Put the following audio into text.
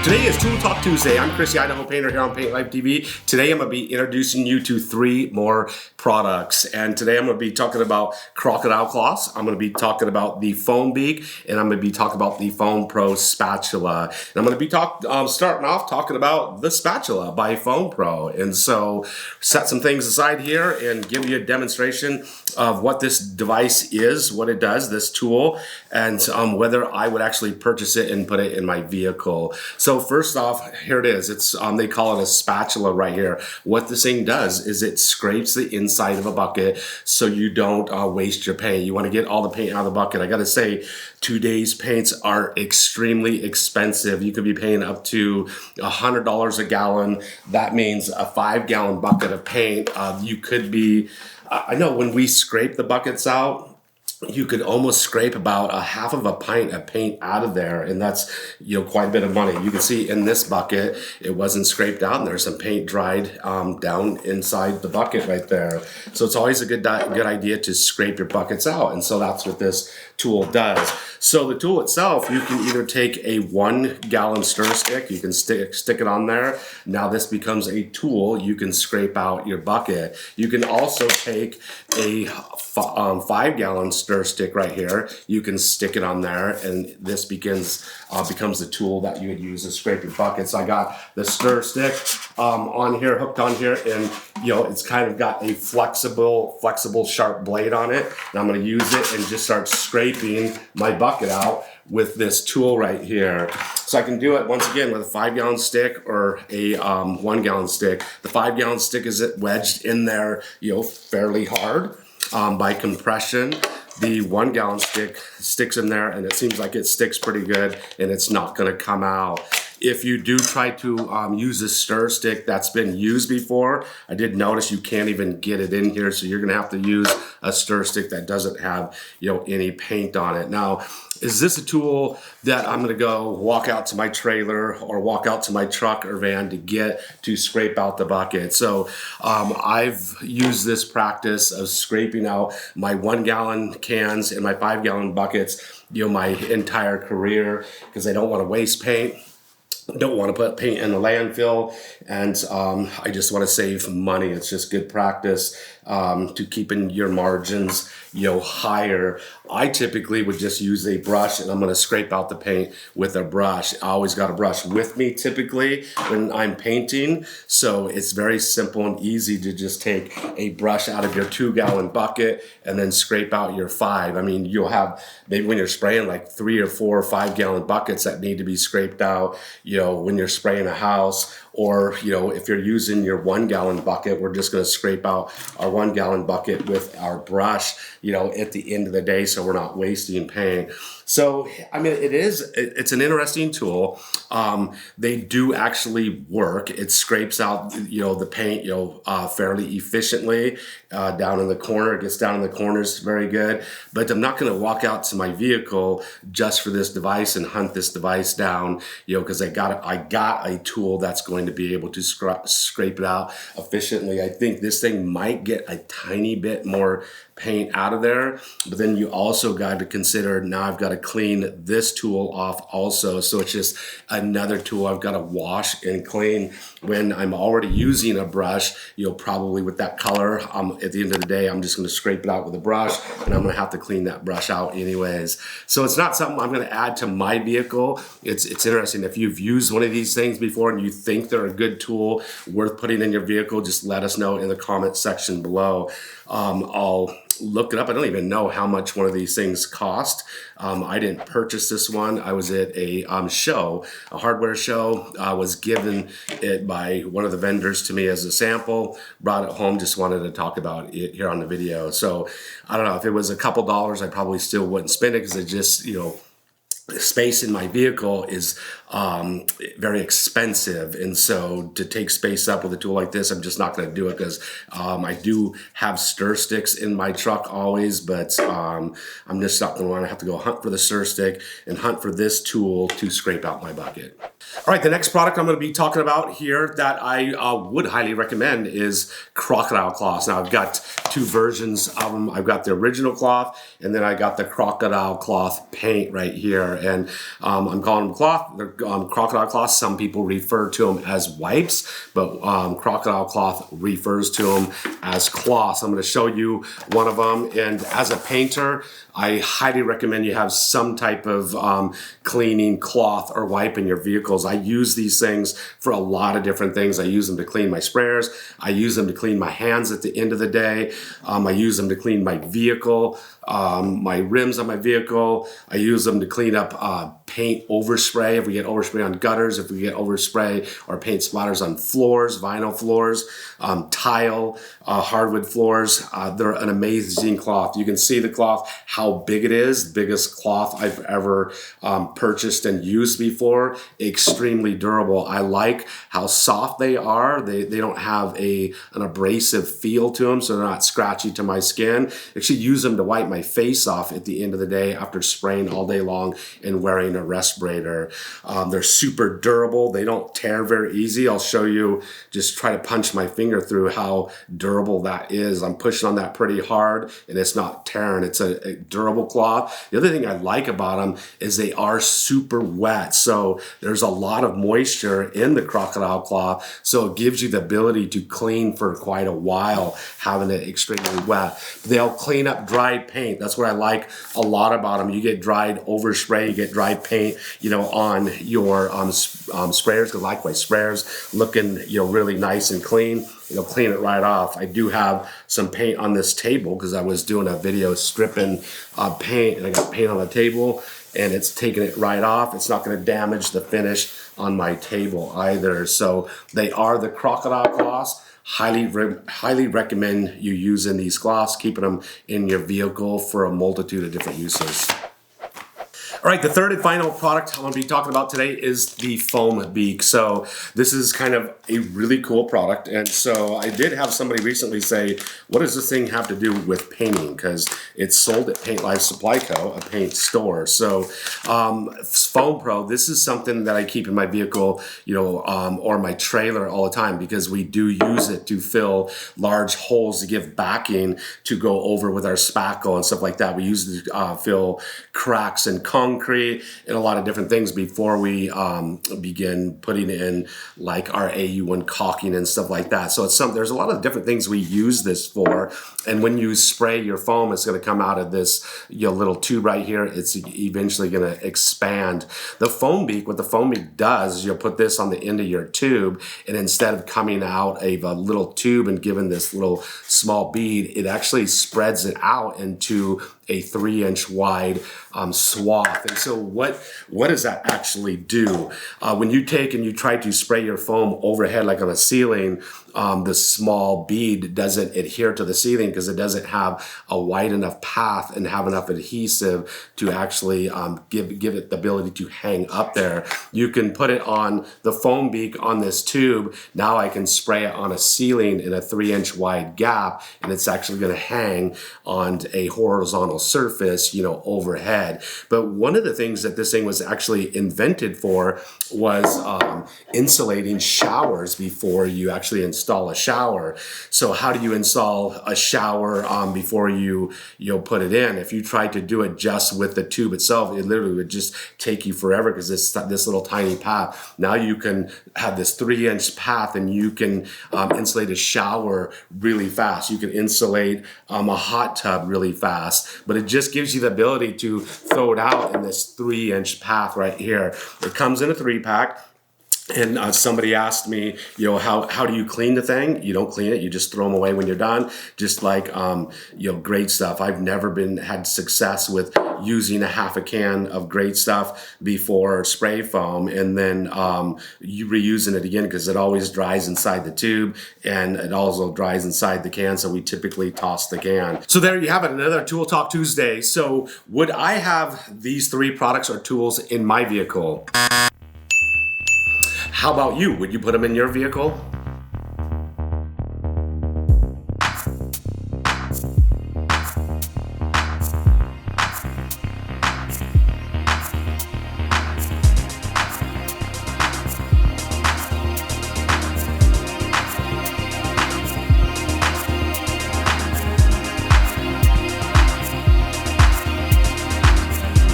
Today is Tool Talk Tuesday. I'm Chris, the Idaho Painter here on Paint Life TV. Today I'm going to be introducing you to 3 more products. And today I'm going to be talking about Crocodile Cloth. I'm going to be talking about the FoamBeak, and I'm going to be talking about the Foam Pro spatula. And I'm going to be starting off talking about the spatula by Foam Pro. And so set some things aside here and give you a demonstration of what this device is, what it does, this tool, and whether I would actually purchase it and put it in my vehicle. So first off, here it is. It's they call it a spatula right here. What this thing does is it scrapes the inside of a bucket so you don't waste your paint. You want to get all the paint out of the bucket. I got to say, today's paints are extremely expensive. You could be paying up to $100 a gallon. That means a 5-gallon bucket of paint. You could be, I know when we scrape the buckets out, you could almost scrape about a half of a pint of paint out of there, and that's, you know, quite a bit of money. You can see in this bucket, it wasn't scraped out, and there's some paint dried down inside the bucket right there. So it's always a good idea to scrape your buckets out, and so that's what this tool does. So the tool itself, you can either take a 1-gallon stir stick, you can stick it on there. Now this becomes a tool. You can scrape out your bucket. You can also take a 5-gallon stir stick right here. You can stick it on there, and this becomes the tool that you would use to scrape your bucket. So I got the stir stick on here, hooked on here, and you know, it's kind of got a flexible sharp blade on it. And I'm going to use it and just start scraping my bucket out with this tool right here. So I can do it once again with a 5-gallon stick or a 1-gallon stick. The 5-gallon stick is wedged in there, you know, fairly hard by compression. The 1-gallon stick sticks in there, and it seems like it sticks pretty good, and it's not going to come out. If you do try to use a stir stick that's been used before, I did notice you can't even get it in here, so you're going to have to use a stir stick that doesn't have, you know, any paint on it. Now, is this a tool that I'm going to go walk out to my trailer or walk out to my truck or van to scrape out the bucket? So I've used this practice of scraping out my 1-gallon cans and my 5-gallon buckets, you know, my entire career, because I don't want to waste paint. Don't want to put paint in the landfill, and I just want to save money. It's just good practice to keeping your margins, you know, higher. I typically would just use a brush, and I'm going to scrape out the paint with a brush. I always got a brush with me typically when I'm painting, so it's very simple and easy to just take a brush out of your 2-gallon bucket and then scrape out your 5. I mean, you'll have maybe when you're spraying like 3 or 4 or 5-gallon buckets that need to be scraped out, you know, when you're spraying a house. Or, you know, if you're using your 1-gallon bucket, we're just going to scrape out our 1-gallon bucket with our brush, you know, at the end of the day, so we're not wasting paint. So, I mean, it's an interesting tool. They do actually work. It scrapes out, you know, the paint, you know, fairly efficiently down in the corner. It gets down in the corners very good. But I'm not going to walk out to my vehicle just for this device and hunt this device down, you know, because I got a tool that's going to be able to scrape it out efficiently. I think this thing might get a tiny bit more paint out of there, but then you also got to consider, now I've got to clean this tool off also, so it's just another tool I've got to wash and clean when I'm already using a brush, you know, probably with that color. At the end of the day, I'm just going to scrape it out with a brush, and I'm going to have to clean that brush out anyways. So it's not something I'm going to add to my vehicle. It's interesting. If you've used one of these things before and you think they're a good tool worth putting in your vehicle, just let us know in the comment section below. I'll look it up. I don't even know how much one of these things cost. I didn't purchase this one. I was at a show, a hardware show. I was given it by one of the vendors to me as a sample, brought it home, just wanted to talk about it here on the video. So I don't know, if it was a couple dollars, I probably still wouldn't spend it, because it just, you know, space in my vehicle is very expensive, and so to take space up with a tool like this, I'm just not going to do it, because I do have stir sticks in my truck always, but I'm just not going to want to have to go hunt for the stir stick and hunt for this tool to scrape out my bucket. All right, the next product I'm going to be talking about here that I would highly recommend is Crocodile Cloth. Now, I've got two versions of them. I've got the original cloth, and then I got the Crocodile Cloth paint right here. And I'm calling them cloth. They're Crocodile Cloth. Some people refer to them as wipes, but Crocodile Cloth refers to them as cloths. I'm going to show you one of them. And as a painter, I highly recommend you have some type of cleaning cloth or wipe in your vehicles. I use these things for a lot of different things. I use them to clean my sprayers. I use them to clean my hands at the end of the day. I use them to clean my vehicle, my rims on my vehicle. I use them to clean up paint overspray. If we get overspray on gutters, if we get overspray or paint splatters on floors, vinyl floors, tile, hardwood floors, they're an amazing cloth. You can see the cloth, how big it is, biggest cloth I've ever purchased and used before. Extremely durable. I like how soft they are. They don't have an abrasive feel to them, so they're not scratchy to my skin. I actually use them to wipe my face off at the end of the day after spraying all day long and wearing a respirator. They're super durable. They don't tear very easy. I'll show you, just try to punch my finger through how durable that is. I'm pushing on that pretty hard and it's not tearing. It's a durable cloth. The other thing I like about them is they are super wet. So there's a lot of moisture in the Crocodile Cloth. So it gives you the ability to clean for quite a while, having it extremely wet. They'll clean up dried paint. That's what I like a lot about them. You get dried overspray, you get dried paint, on your sprayers. Because likewise, sprayers looking, really nice and clean. It'll clean it right off. I do have some paint on this table because I was doing a video stripping paint, and I got paint on the table, and it's taking it right off. It's not going to damage the finish on my table either. So they are the Crocodile Cloths. Highly recommend you using these cloths, keeping them in your vehicle for a multitude of different uses. All right, the third and final product I'm going to be talking about today is the FoamBeak. So this is kind of a really cool product. And so I did have somebody recently say, what does this thing have to do with painting? Because it's sold at Paint Life Supply Co., a paint store. So Foam Pro, this is something that I keep in my vehicle, or my trailer all the time, because we do use it to fill large holes to give backing to go over with our spackle and stuff like that. We use it to fill cracks in concrete and a lot of different things before we begin putting in like our AU1 caulking and stuff like that. So there's a lot of different things we use this for. And when you spray your foam, it's going to come out of this little tube right here. It's eventually going to expand. The FoamBeak, what the FoamBeak does is you'll put this on the end of your tube, and instead of coming out of a little tube and giving this little small bead, it actually spreads it out into a 3-inch wide swath. And so what does that actually do? When you take and you try to spray your foam overhead like on a ceiling, the small bead doesn't adhere to the ceiling because it doesn't have a wide enough path and have enough adhesive to actually give it the ability to hang up there. You can put it on the FoamBeak on this tube. Now I can spray it on a ceiling in a 3-inch wide gap, and it's actually going to hang on a horizontal surface, overhead. But one of the things that this thing was actually invented for was insulating showers before you actually install a shower. So how do you install a shower before you put it in? If you tried to do it just with the tube itself, it literally would just take you forever because this little tiny path. Now you can have this 3-inch path, and you can insulate a shower really fast. You can insulate a hot tub really fast, but it just gives you the ability to throw it out in this 3-inch path right here. It comes in a 3-pack. And somebody asked me, how do you clean the thing? You don't clean it. You just throw them away when you're done. Just like, great stuff. I've never had success with using a half a can of great stuff before spray foam and then you reusing it again, because it always dries inside the tube and it also dries inside the can. So we typically toss the can. So there you have it, another Tool Talk Tuesday. So would I have these 3 products or tools in my vehicle? How about you? Would you put them in your vehicle?